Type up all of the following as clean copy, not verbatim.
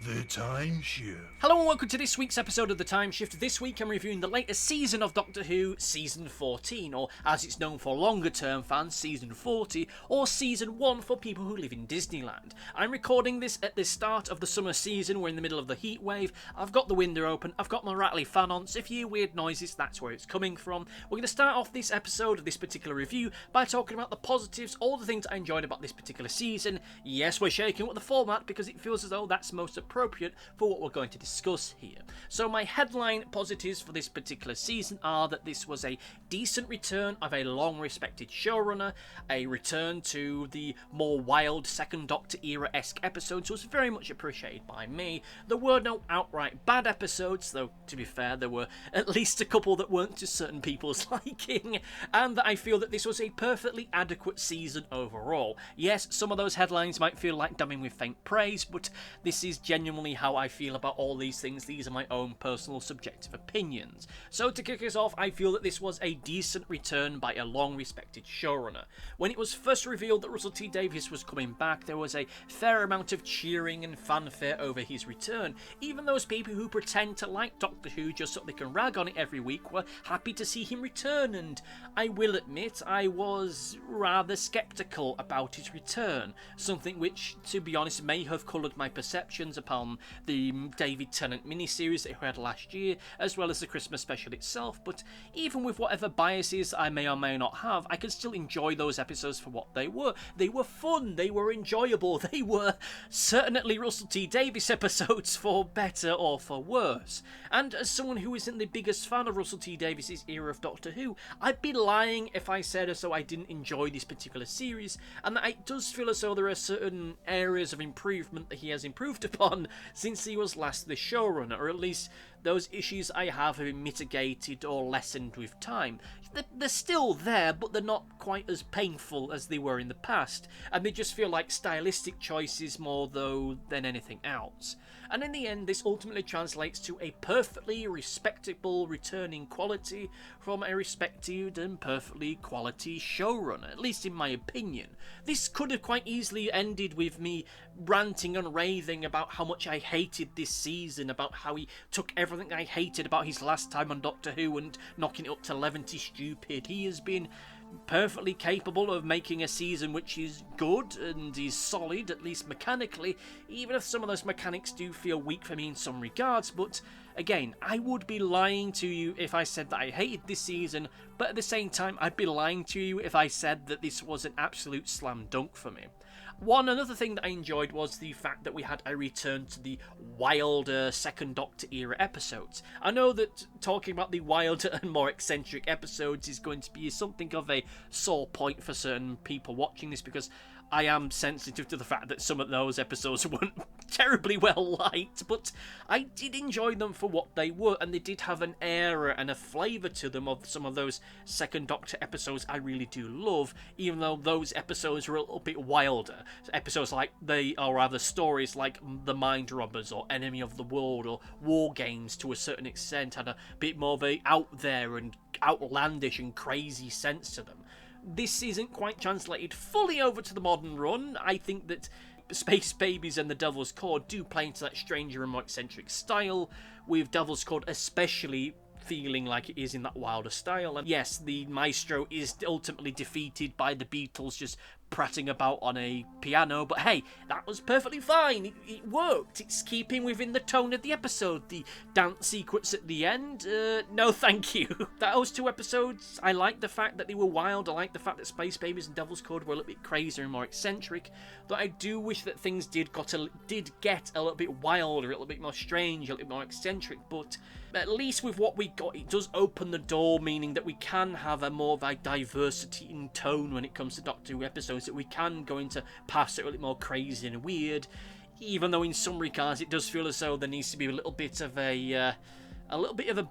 The Timeshift. Hello and welcome to this week's episode of The Timeshift. This week I'm reviewing the latest season of Doctor Who, Season 14, or as it's known for longer term fans, Season 40, or Season 1 for people who live in Disneyland. I'm recording this at the start of the summer season. We're in the middle of the heat wave. I've got the window open, I've got my rattly fan on, so if you hear weird noises, that's where it's coming from. We're going to start off this episode of this particular review by talking about the positives, all the things I enjoyed about this particular season. Yes, we're shaking with the format because it feels as though that's most appropriate for what we're going to discuss here. So my headline positives for this particular season are that this was a decent return of a long respected showrunner, a return to the more wild Second Doctor era-esque episodes was very much appreciated by me. There were no outright bad episodes, though to be fair there were at least a couple that weren't to certain people's liking, and that I feel that this was a perfectly adequate season overall. Yes, some of those headlines might feel like damning with faint praise, but this is genuinely how I feel about all these things. These are my own personal subjective opinions. So to kick us off, I feel that this was a decent return by a long respected showrunner. When it was first revealed that Russell T Davies was coming back, there was a fair amount of cheering and fanfare over his return. Even those people who pretend to like Doctor Who just so they can rag on it every week were happy to see him return, and I will admit I was rather sceptical about his return, something which, to be honest, may have coloured my perceptions upon the David Tennant miniseries that we had last year, as well as the Christmas special itself. But even with whatever biases I may or may not have, I can still enjoy those episodes for what they were. They were fun, they were enjoyable, they were certainly Russell T Davies episodes for better or for worse. And as someone who isn't the biggest fan of Russell T Davies' era of Doctor Who, I'd be lying if I said as though I didn't enjoy this particular series, and that it does feel as though there are certain areas of improvement that he has improved upon since he was last the showrunner, or at least those issues I have been mitigated or lessened with time. They're still there, but they're not quite as painful as they were in the past, and they just feel like stylistic choices more though than anything else. And in the end, this ultimately translates to a perfectly respectable returning quality from a respected and perfectly quality showrunner, at least in my opinion. This could have quite easily ended with me ranting and raving about how much I hated this season, about how he took everything I hated about his last time on Doctor Who and knocking it up to 11 stupid. He has been perfectly capable of making a season which is good and is solid, at least mechanically, even if some of those mechanics do feel weak for me in some regards. But again, I would be lying to you if I said that I hated this season, but at the same time I'd be lying to you if I said that this was an absolute slam dunk for me. Another thing that I enjoyed was the fact that we had a return to the wilder Second Doctor era episodes. I know that talking about the wilder and more eccentric episodes is going to be something of a sore point for certain people watching this, because I am sensitive to the fact that some of those episodes weren't terribly well liked, but I did enjoy them for what they were, and they did have an air and a flavour to them of some of those Second Doctor episodes I really do love, even though those episodes were a little bit wilder. Episodes like stories like The Mind Robbers or Enemy of the World or War Games to a certain extent had a bit more of a out there and outlandish and crazy sense to them. This isn't quite translated fully over to the modern run. I think that Space Babies and The Devil's Cord do play into that stranger and more eccentric style, with Devil's Cord especially feeling like it is in that wilder style. And yes, the maestro is ultimately defeated by the Beatles just prattling about on a piano, but hey, that was perfectly fine. It worked. It's keeping within the tone of the episode. The dance sequence at the end, no thank you. Those two episodes, I like the fact that they were wild. I like the fact that Space Babies and Devil's Code were a little bit crazier and more eccentric, though I do wish that things did get a little bit wilder, a little bit more strange, a little bit more eccentric, but at least with what we got, it does open the door, meaning that we can have a more of a diversity in tone when it comes to Doctor Who episodes, that we can go into past that are a little more crazy and weird, even though in some regards it does feel as though there needs to be a little bit of a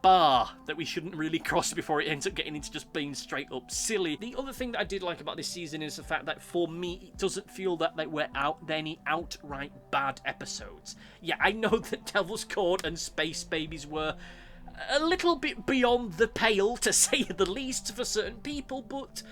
bar that we shouldn't really cross before it ends up getting into just being straight up silly. The other thing that I did like about this season is the fact that for me it doesn't feel that we're any outright bad episodes. Yeah, I know that Devil's Court and Space Babies were a little bit beyond the pale, to say the least, for certain people, but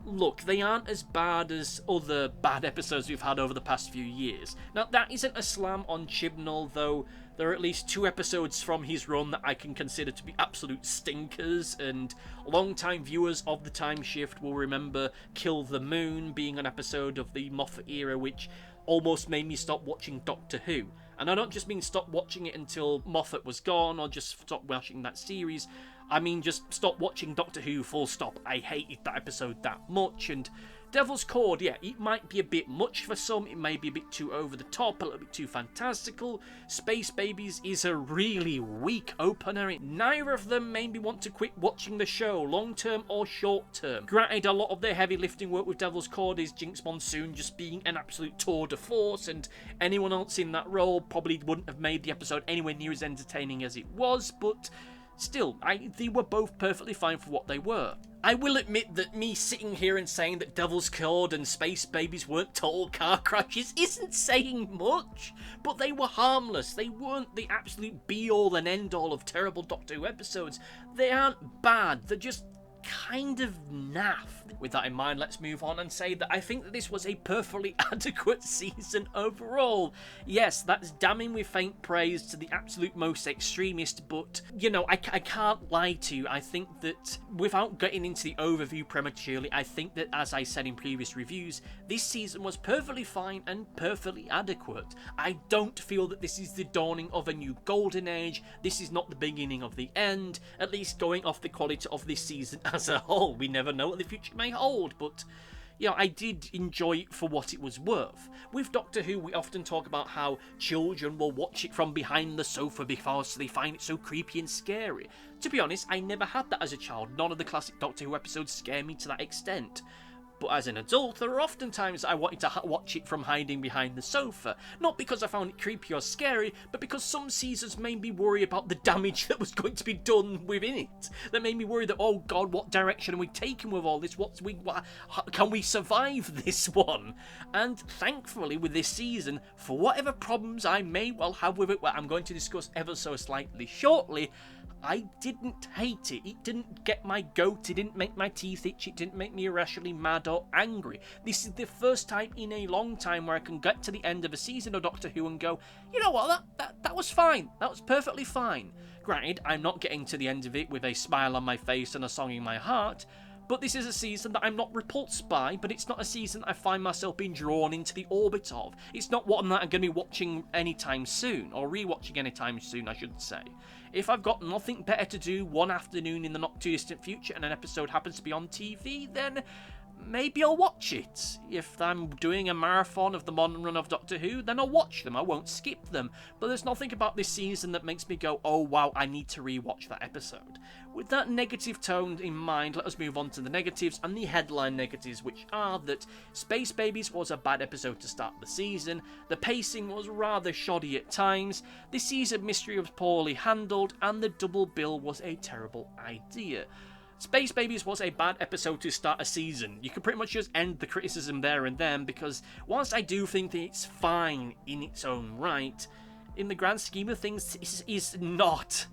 look, they aren't as bad as other bad episodes we've had over the past few years. Now, that isn't a slam on Chibnall, though there are at least 2 episodes from his run that I can consider to be absolute stinkers, and long-time viewers of the Timeshift will remember Kill the Moon being an episode of the Moffat era which almost made me stop watching Doctor Who. And I don't just mean stop watching it until Moffat was gone, or just stop watching that series. I mean just stop watching Doctor Who, full stop. I hated that episode that much, and Devil's Cord, yeah, it might be a bit much for some, it may be a bit too over the top, a little bit too fantastical. Space Babies is a really weak opener. Neither of them made me want to quit watching the show, long term or short term. Granted, a lot of their heavy lifting work with Devil's Cord is Jinx Monsoon just being an absolute tour de force, and anyone else in that role probably wouldn't have made the episode anywhere near as entertaining as it was, but still, they were both perfectly fine for what they were. I will admit that me sitting here and saying that Devil's Cord and Space Babies weren't total car crashes isn't saying much, but they were harmless. They weren't the absolute be-all and end-all of terrible Doctor Who episodes. They aren't bad, they're just kind of naff. With that in mind, let's move on and say that I think that this was a perfectly adequate season overall. Yes, that's damning with faint praise to the absolute most extremist, but, you know, I can't lie to you. I think that, without getting into the overview prematurely, I think that, as I said in previous reviews, this season was perfectly fine and perfectly adequate. I don't feel that this is the dawning of a new golden age. This is not the beginning of the end, at least going off the quality of this season as a whole. We never know what the future may hold, but you know, I did enjoy it for what it was worth. With Doctor Who, we often talk about how children will watch it from behind the sofa because they find it so creepy and scary. To be honest, I never had that as a child. None of the classic Doctor Who episodes scare me to that extent. But as an adult, there are often times I wanted to watch it from hiding behind the sofa. Not because I found it creepy or scary, but because some seasons made me worry about the damage that was going to be done within it. That made me worry that, oh god, what direction are we taking with all this? Can we survive this one? And thankfully, with this season, for whatever problems I may well have with it, what I'm going to discuss ever so slightly shortly, I didn't hate it. It didn't get my goat. It didn't make my teeth itch. It didn't make me irrationally mad or angry. This is the first time in a long time where I can get to the end of a season of Doctor Who and go, you know what, that was fine. That was perfectly fine. Granted, I'm not getting to the end of it with a smile on my face and a song in my heart, but this is a season that I'm not repulsed by, but it's not a season I find myself being drawn into the orbit of. It's not one that I'm going to be watching anytime soon, or rewatching anytime soon, I should say. If I've got nothing better to do one afternoon in the not too distant future and an episode happens to be on TV, then maybe I'll watch it. If I'm doing a marathon of the modern run of Doctor Who, then I'll watch them. I won't skip them. But there's nothing about this season that makes me go, oh wow, I need to rewatch that episode. With that negative tone in mind, let us move on to the negatives and the headline negatives, which are that Space Babies was a bad episode to start the season, the pacing was rather shoddy at times, the season mystery was poorly handled, and the double bill was a terrible idea. Space Babies was a bad episode to start a season. You can pretty much just end the criticism there and then, because whilst I do think that it's fine in its own right, in the grand scheme of things, this is not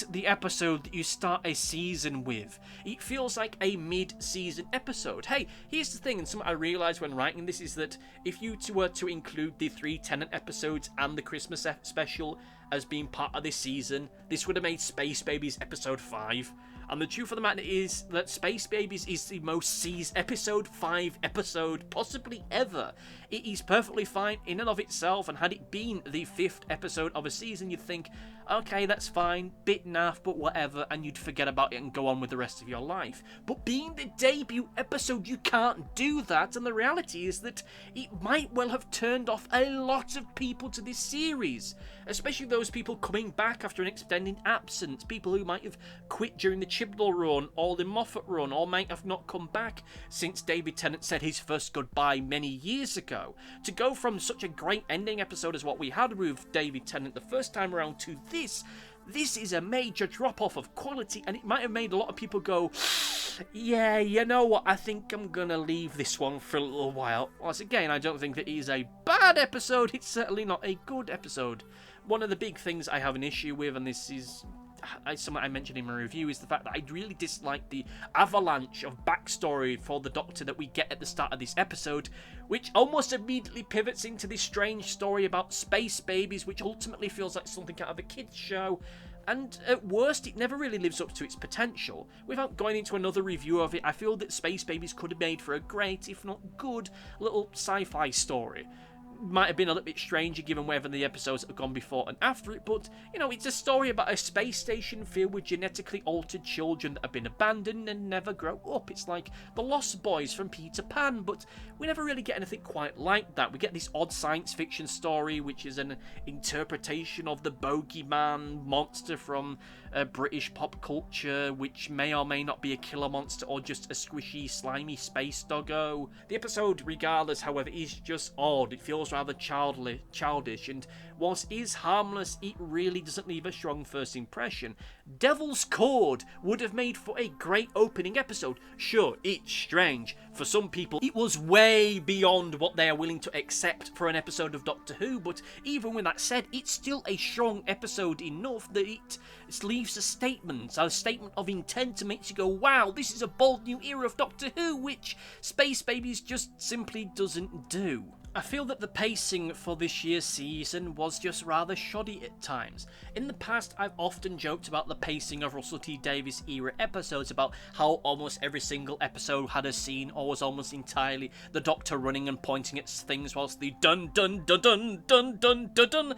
the episode that you start a season with. It feels like a mid-season episode. Hey, here's the thing, and something I realised when writing this is that if you were to include the 3 Tennant episodes and the Christmas special as being part of this season, this would have made Space Babies episode 5. And the truth of the matter is that Space Babies is the most seized episode 5 episode possibly ever. It is perfectly fine in and of itself, and had it been the 5th episode of a season, you'd think, okay, that's fine, bit naff, but whatever, and you'd forget about it and go on with the rest of your life. But being the debut episode, you can't do that, and the reality is that it might well have turned off a lot of people to this series, especially those people coming back after an extended absence, people who might have quit during the Chibnall run or the Moffat run, or might have not come back since David Tennant said his first goodbye many years ago. To go from such a great ending episode as what we had with David Tennant the first time around to this is a major drop-off of quality, and it might have made a lot of people go, yeah, you know what, I think I'm gonna leave this one for a little while. Once again, I don't think that it is a bad episode, it's certainly not a good episode. One of the big things I have an issue with, and this is something I mentioned in my review, is the fact that I really dislike the avalanche of backstory for the Doctor that we get at the start of this episode, which almost immediately pivots into this strange story about space babies, which ultimately feels like something out of a kids show. And at worst, it never really lives up to its potential. Without going into another review of it, I feel that Space Babies could have made for a great, if not good, little sci-fi story. Might have been a little bit stranger given whether the episodes have gone before and after it, but, you know, it's a story about a space station filled with genetically altered children that have been abandoned and never grow up. It's like the Lost Boys from Peter Pan, but we never really get anything quite like that. We get this odd science fiction story, which is an interpretation of the bogeyman monster from British pop culture, which may or may not be a killer monster or just a squishy, slimy space doggo. The episode, regardless, however, is just odd. It feels rather childish, and whilst it is harmless, it really doesn't leave a strong first impression. Devil's Cord would have made for a great opening episode. Sure, it's strange. For some people, it was way beyond what they are willing to accept for an episode of Doctor Who, but even with that said, it's still a strong episode enough that it leaves a statement of intent to make you go, wow, this is a bold new era of Doctor Who, which Space Babies just simply doesn't do. I feel that the pacing for this year's season was just rather shoddy at times. In the past, I've often joked about the pacing of Russell T Davies era episodes, about how almost every single episode had a scene or was almost entirely the Doctor running and pointing at things whilst the dun dun dun dun dun dun dun dun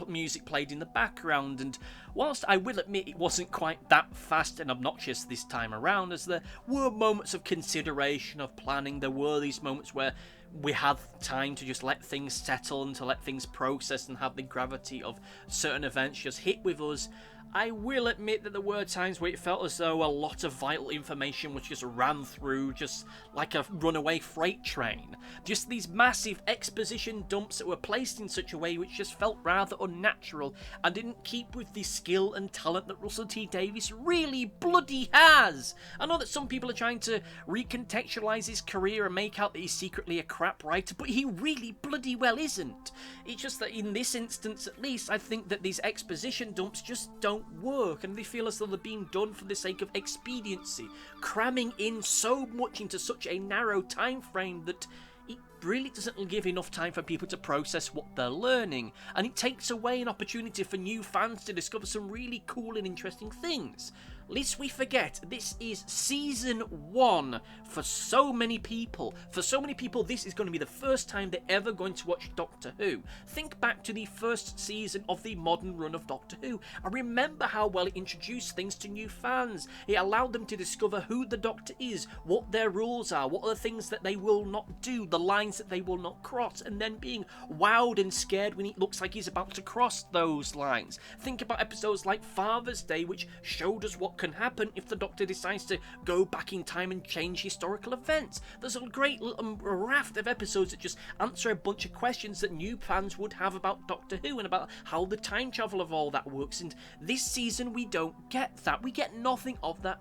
music played in the background, and whilst I will admit it wasn't quite that fast and obnoxious this time around, as there were moments of consideration, of planning, there were these moments where we had time to just let things settle and to let things process and have the gravity of certain events just hit with us. I will admit that there were times where it felt as though a lot of vital information was just ran through just like a runaway freight train. Just these massive exposition dumps that were placed in such a way which just felt rather unnatural and didn't keep with the skill and talent that Russell T Davies really bloody has. I know that some people are trying to recontextualise his career and make out that he's secretly a crap writer, but he really bloody well isn't. It's just that in this instance at least, I think that these exposition dumps just don't work, and they feel as though they're being done for the sake of expediency, cramming in so much into such a narrow time frame that it really doesn't give enough time for people to process what they're learning, and it takes away an opportunity for new fans to discover some really cool and interesting things. Lest we forget, this is season 1 for so many people. For so many people, this is going to be the first time they're ever going to watch Doctor Who. Think back to the first season of the modern run of Doctor Who, and remember how well it introduced things to new fans. It allowed them to discover who the Doctor is, what their rules are, what are the things that they will not do, the lines that they will not cross, and then being wowed and scared when it looks like he's about to cross those lines. Think about episodes like Father's Day, which showed us what can happen if the Doctor decides to go back in time and change historical events. There's a great little raft of episodes that just answer a bunch of questions that new fans would have about Doctor Who and about how the time travel of all that works, and this season we don't get that. We get nothing of that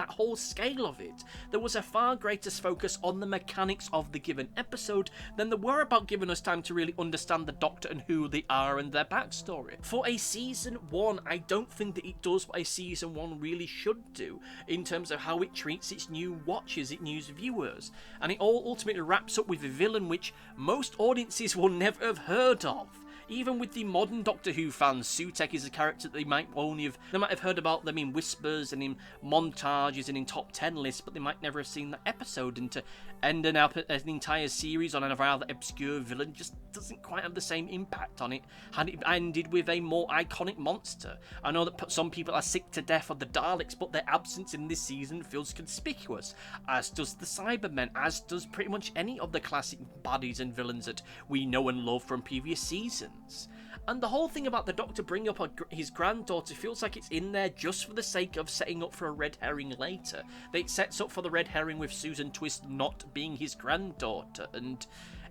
whole scale of it. There was a far greater focus on the mechanics of the given episode than there were about giving us time to really understand the Doctor and who they are and their backstory. For a season 1, I don't think that it does what a season 1 really should do in terms of how it treats its new watchers, its new viewers, and it all ultimately wraps up with a villain which most audiences will never have heard of. Even with the modern Doctor Who fans, Sutekh is a character that they might have heard about them in whispers and in montages and in top 10 lists, but they might never have seen that episode, and to end an entire series on a rather obscure villain just doesn't quite have the same impact on it had it ended with a more iconic monster. I know that some people are sick to death of the Daleks, but their absence in this season feels conspicuous, as does the Cybermen, as does pretty much any of the classic baddies and villains that we know and love from previous seasons. And the whole thing about the Doctor bringing up his granddaughter feels like it's in there just for the sake of setting up for a red herring later. That it sets up for the red herring with Susan Twist not being his granddaughter, and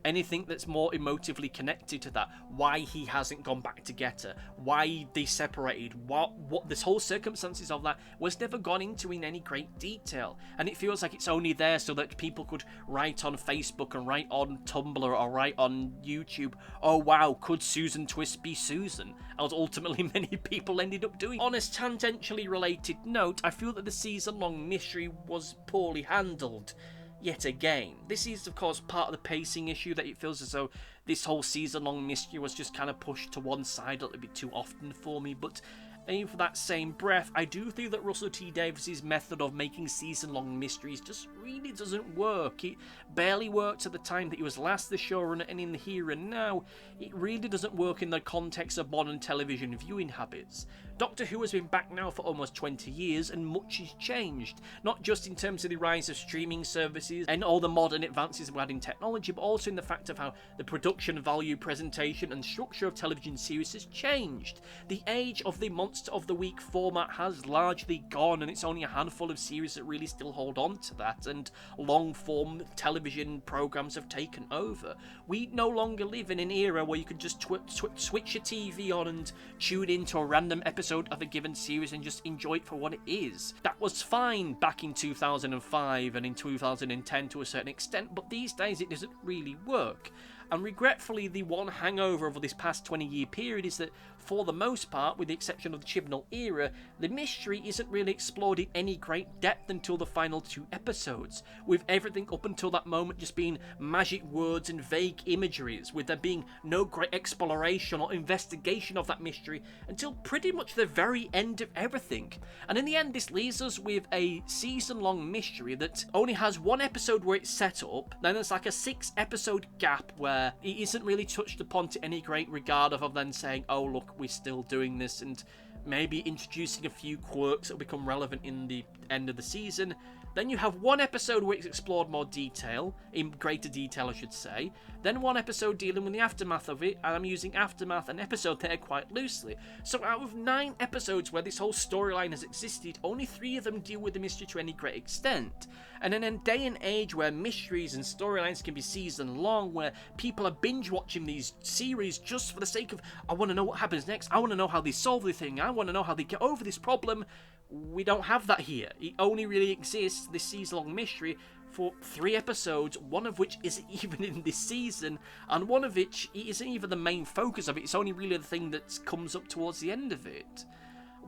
anything that's more emotively connected to that, why he hasn't gone back to get her, why they separated, what this whole circumstances of that was never gone into in any great detail. And it feels like it's only there so that people could write on Facebook and write on Tumblr or write on YouTube, oh wow, could Susan Twist be Susan? As ultimately many people ended up doing. On a tangentially related note, I feel that the season-long mystery was poorly handled. Yet again, this is of course part of the pacing issue, that it feels as though this whole season-long mystery was just kind of pushed to one side a little bit too often for me. But in for that same breath, I do think that Russell T Davies' method of making season-long mysteries just really doesn't work. It barely worked at the time that he was last the showrunner, and in the here and now, it really doesn't work in the context of modern television viewing habits. Doctor Who has been back now for almost 20 years, and much has changed. Not just in terms of the rise of streaming services and all the modern advances we've had in technology, but also in the fact of how the production value, presentation and structure of television series has changed. The age of the Monster of the Week format has largely gone, and it's only a handful of series that really still hold on to that, and long-form television programs have taken over. We no longer live in an era where you can just switch your TV on and tune into a random episode of a given series and just enjoy it for what it is. That was fine back in 2005 and in 2010 to a certain extent, but these days it doesn't really work. And regretfully, the one hangover of this past 20-year period is that, for the most part, with the exception of the Chibnall era, the mystery isn't really explored in any great depth until the final 2 episodes, with everything up until that moment just being magic words and vague imageries, with there being no great exploration or investigation of that mystery until pretty much the very end of everything. And in the end, this leaves us with a season-long mystery that only has 1 episode where it's set up, then there's like a 6-episode gap where it isn't really touched upon to any great regard other than saying, oh look, we're still doing this, and maybe introducing a few quirks that will become relevant in the end of the season. Then you have 1 episode where it's explored more detail, in greater detail I should say, then 1 episode dealing with the aftermath of it, and I'm using aftermath and episode there quite loosely. So out of 9 episodes where this whole storyline has existed, only 3 of them deal with the mystery to any great extent. And in a day and age where mysteries and storylines can be season long, where people are binge watching these series just for the sake of, I want to know what happens next, I want to know how they solve the thing, I want to know how they get over this problem, we don't have that here. It only really exists, this season-long mystery, for 3 episodes, one of which isn't even in this season, and one of which isn't even the main focus of it. It's only really the thing that comes up towards the end of it.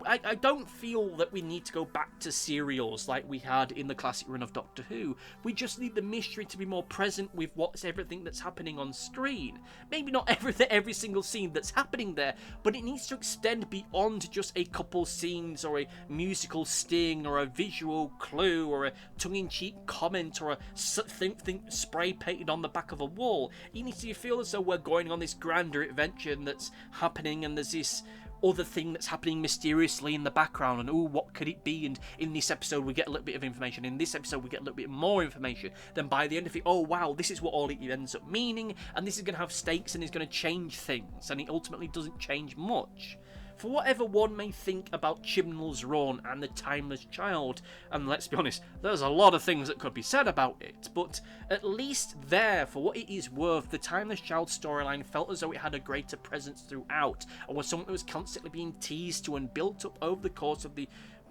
I don't feel that we need to go back to serials like we had in the classic run of Doctor Who. We just need the mystery to be more present with everything that's happening on screen. Maybe not every single scene that's happening there, but it needs to extend beyond just a couple scenes or a musical sting or a visual clue or a tongue-in-cheek comment or a thing spray painted on the back of a wall. It needs to feel as though we're going on this grander adventure that's happening, and there's this other thing that's happening mysteriously in the background, and what could it be? And in this episode we get a little bit of information, in this episode we get a little bit more information, then by the end of it, oh wow, this is what all it ends up meaning, and this is going to have stakes and is going to change things, and it ultimately doesn't change much. For whatever one may think about Chibnall's run and The Timeless Child, and let's be honest, there's a lot of things that could be said about it, but at least there, for what it is worth, The Timeless Child storyline felt as though it had a greater presence throughout, and was something that was constantly being teased to and built up over the course of the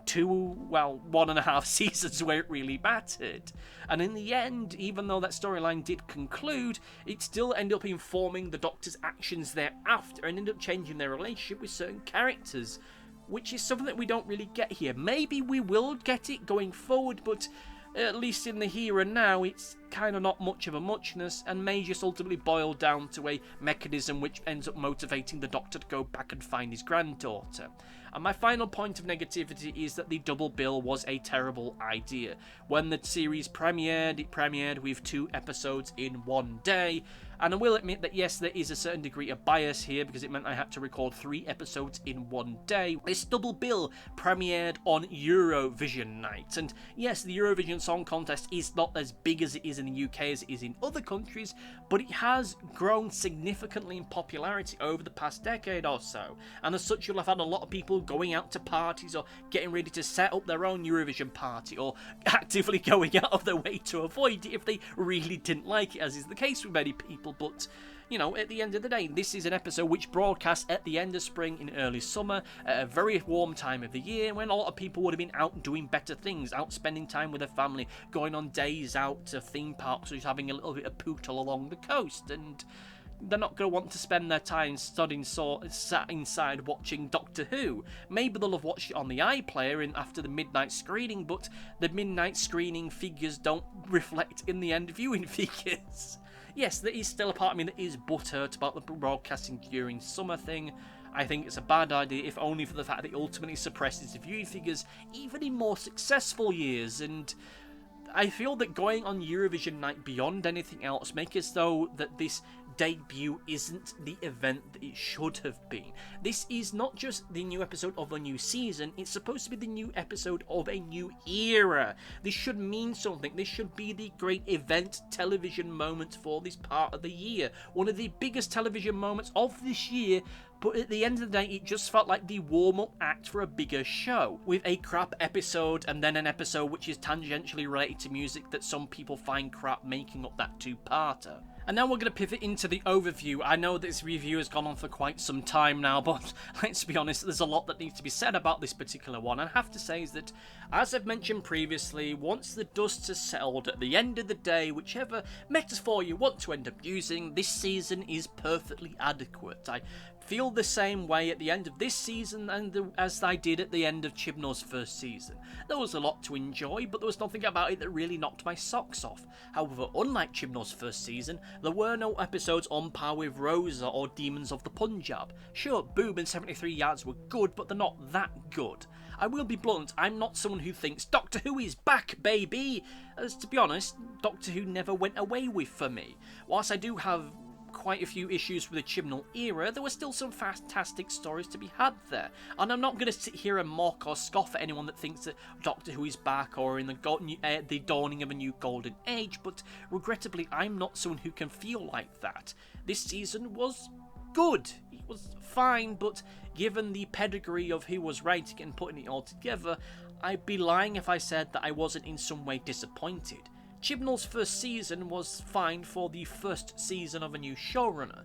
1.5 seasons where it really mattered. And in the end, even though that storyline did conclude, it still ended up informing the Doctor's actions thereafter and ended up changing their relationship with certain characters, which is something that we don't really get here. Maybe we will get it going forward, but at least in the here and now, it's kind of not much of a muchness, and may just ultimately boil down to a mechanism which ends up motivating the Doctor to go back and find his granddaughter. And my final point of negativity is that the double bill was a terrible idea. When the series premiered, it premiered with 2 episodes in one day, and I will admit that yes, there is a certain degree of bias here, because it meant I had to record 3 episodes in one day. This double bill premiered on Eurovision night, and yes, the Eurovision Song Contest is not as big as it is in the UK as it is in other countries, but it has grown significantly in popularity over the past decade or so, and as such you'll have had a lot of people going out to parties or getting ready to set up their own Eurovision party, or actively going out of their way to avoid it if they really didn't like it, as is the case with many people. people, but you know, at the end of the day, this is an episode which broadcasts at the end of spring in early summer, at a very warm time of the year, when a lot of people would have been out doing better things, out spending time with their family, going on days out to theme parks, or just having a little bit of pootle along the coast, and they're not going to want to spend their time sat inside watching Doctor Who. Maybe they'll have watched it on the iPlayer after the midnight screening, but the midnight screening figures don't reflect in the end viewing figures. Yes, there is still a part of me that is butthurt about the broadcasting during summer thing. I think it's a bad idea, if only for the fact that it ultimately suppresses the viewing figures, even in more successful years, and I feel that going on Eurovision night beyond anything else make as though that this debut isn't the event that it should have been. This is not just the new episode of a new season, it's supposed to be the new episode of a new era. This should mean something. This should be the great event television moment for this part of the year. One of the biggest television moments of this year, but at the end of the day, it just felt like the warm-up act for a bigger show, with a crap episode and then an episode which is tangentially related to music that some people find crap, making up that two-parter. And now we're going to pivot into the overview. I know this review has gone on for quite some time now, but let's be honest, there's a lot that needs to be said about this particular one. I have to say is that, as I've mentioned previously, once the dust has settled, at the end of the day, whichever metaphor you want to end up using, this season is perfectly adequate. I feel the same way at the end of this season as I did at the end of Chibnall's first season. There was a lot to enjoy, but there was nothing about it that really knocked my socks off. However, unlike Chibnall's first season, there were no episodes on par with Rosa or Demons of the Punjab. Sure, Boom and 73 Yards were good, but they're not that good. I will be blunt, I'm not someone who thinks Doctor Who is back, baby! As to be honest, Doctor Who never went away with for me. Whilst I do have quite a few issues with the Chibnall era, there were still some fantastic stories to be had there. And I'm not going to sit here and mock or scoff at anyone that thinks that Doctor Who is back or in the dawning of a new golden age, but regrettably, I'm not someone who can feel like that. This season was good. It was fine, but given the pedigree of who was writing and putting it all together, I'd be lying if I said that I wasn't in some way disappointed. Chibnall's first season was fine for the first season of a new showrunner.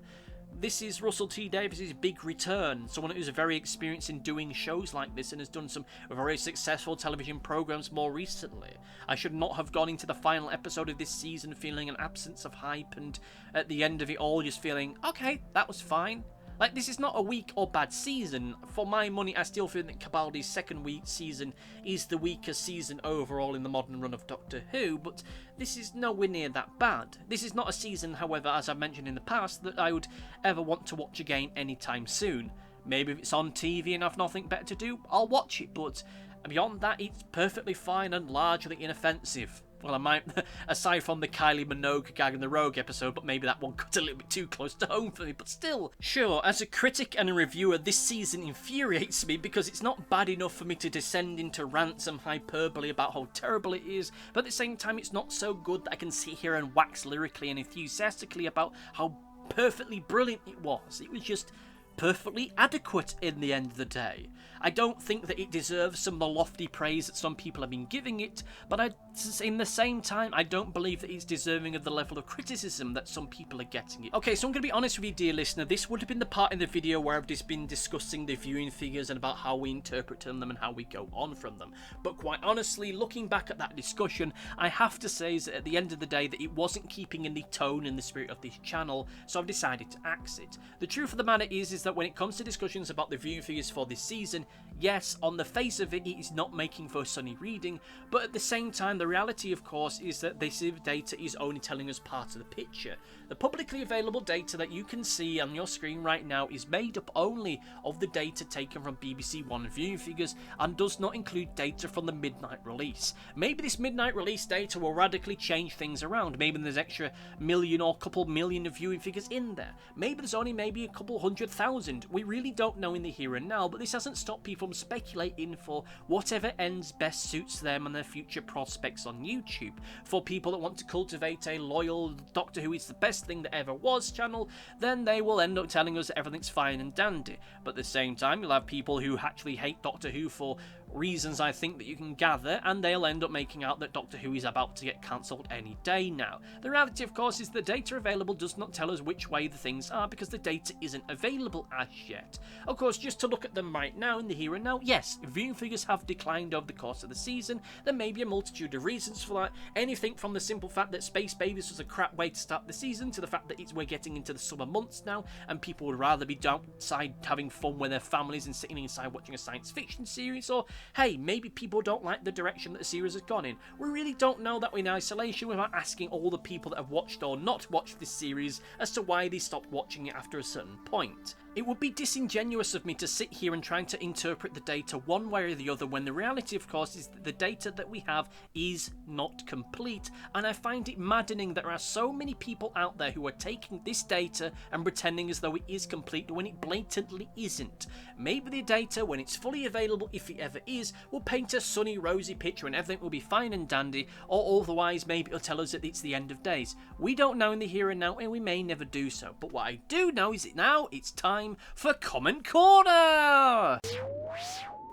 This is Russell T Davies' big return, someone who's very experienced in doing shows like this and has done some very successful television programs more recently. I should not have gone into the final episode of this season feeling an absence of hype, and at the end of it all just feeling, okay, that was fine. Like, this is not a weak or bad season. For my money, I still feel that Cabaldi's second week season is the weakest season overall in the modern run of Doctor Who, but this is nowhere near that bad. This is not a season, however, as I've mentioned in the past, that I would ever want to watch again anytime soon. Maybe if it's on TV and I've nothing better to do, I'll watch it, but beyond that, it's perfectly fine and largely inoffensive. Well, I might, aside from the Kylie Minogue gag in the Rogue episode, but maybe that one got a little bit too close to home for me, but still. Sure, as a critic and a reviewer, this season infuriates me because it's not bad enough for me to descend into rants and hyperbole about how terrible it is, but at the same time it's not so good that I can sit here and wax lyrically and enthusiastically about how perfectly brilliant it was. It was just perfectly adequate in the end of the day. I don't think that it deserves some of the lofty praise that some people have been giving it, but in the same time, I don't believe that it's deserving of the level of criticism that some people are getting it. Okay, so I'm going to be honest with you, dear listener, this would have been the part in the video where I've just been discussing the viewing figures and about how we interpret them and how we go on from them. But quite honestly, looking back at that discussion, I have to say that at the end of the day that it wasn't keeping in the tone and the spirit of this channel, so I've decided to axe it. The truth of the matter is that when it comes to discussions about the viewing figures for this season, yes, on the face of it, it is not making for sunny reading, but at the same time, the reality, of course, is that this data is only telling us part of the picture. The publicly available data that you can see on your screen right now is made up only of the data taken from BBC One viewing figures and does not include data from the midnight release. Maybe this midnight release data will radically change things around. Maybe there's extra million or couple million of viewing figures in there. Maybe there's only maybe a couple 100,000. We really don't know in the here and now, but this hasn't stopped people from speculating for whatever ends best suits them and their future prospects on YouTube. For people that want to cultivate a loyal Doctor Who is the best thing that ever was channel, then they will end up telling us that everything's fine and dandy. But at the same time, you'll have people who actually hate Doctor Who for reasons I think that you can gather, and they'll end up making out that Doctor Who is about to get cancelled any day now. The reality, of course, is the data available does not tell us which way the things are, because the data isn't available as yet. Of course, just to look at them right now, in the here and now, yes, viewing figures have declined over the course of the season. There may be a multitude of reasons for that. Anything from the simple fact that Space Babies was a crap way to start the season, to the fact that we're getting into the summer months now, and people would rather be outside having fun with their families and sitting inside watching a science fiction series, or hey, maybe people don't like the direction that the series has gone in. We really don't know that in isolation without asking all the people that have watched or not watched this series as to why they stopped watching it after a certain point. It would be disingenuous of me to sit here and try to interpret the data one way or the other, when the reality, of course, is that the data that we have is not complete, and I find it maddening that there are so many people out there who are taking this data and pretending as though it is complete when it blatantly isn't. Maybe the data, when it's fully available, if it ever is, will paint a sunny, rosy picture and everything will be fine and dandy, or otherwise maybe it'll tell us that it's the end of days. We don't know in the here and now, and we may never do so, but what I do know is that now it's time for Comment Corner!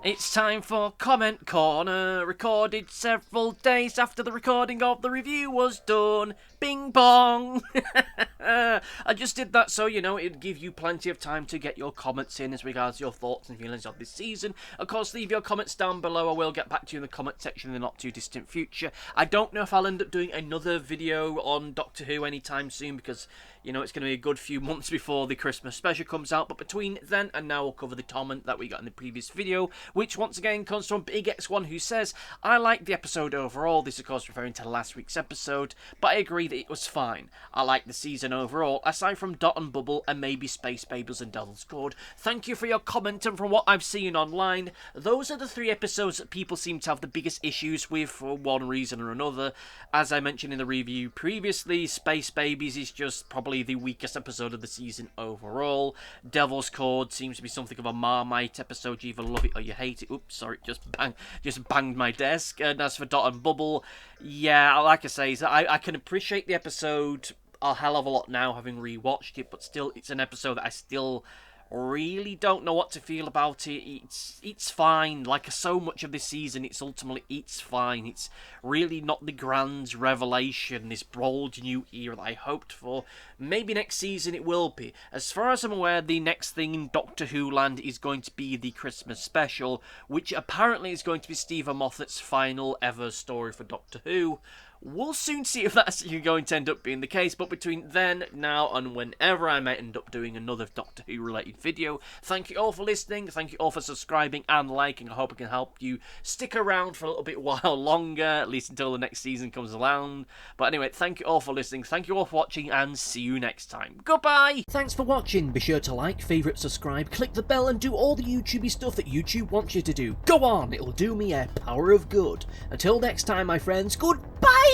It's time for Comment Corner, recorded several days after the recording of the review was done. Bing bong! I just did that so, it'd give you plenty of time to get your comments in as regards your thoughts and feelings of this season. Of course, leave your comments down below. I will get back to you in the comment section in the not too distant future. I don't know if I'll end up doing another video on Doctor Who anytime soon, because it's going to be a good few months before the Christmas special comes out, but between then and now, we'll cover the comment that we got in the previous video, which once again comes from Big X1, who says, I liked the episode overall. This, of course, referring to last week's episode, but I agree that it was fine. I liked the season overall, aside from Dot and Bubble and maybe Space Babies and Devil's Code. Thank you for your comment, and from what I've seen online, those are the 3 episodes that people seem to have the biggest issues with for one reason or another. As I mentioned in the review previously, Space Babies is just probably the weakest episode of the season overall. Devil's Code seems to be something of a Marmite episode. You either love it or you hate it. Oops, sorry, just banged my desk. And as for Dot and Bubble, yeah, like I say, I can appreciate the episode a hell of a lot now, having rewatched it, but still, it's an episode that I still really don't know what to feel about it. It's fine. Like so much of this season, it's fine. It's really not the grand revelation, this bold new era that I hoped for. Maybe next season it will be. As far as I'm aware, the next thing in Doctor Who land is going to be the Christmas special, which apparently is going to be Stephen Moffat's final ever story for Doctor Who. We'll soon see if that's going to end up being the case, but between then, now, and whenever I might end up doing another Doctor Who related video, thank you all for listening, thank you all for subscribing and liking. I hope I can help you stick around for a little bit while longer, at least until the next season comes around. But anyway, thank you all for listening, thank you all for watching, and see you next time. Goodbye! Thanks for watching. Be sure to like, favourite, subscribe, click the bell, and do all the YouTubey stuff that YouTube wants you to do. Go on, it'll do me a power of good. Until next time, my friends, goodbye!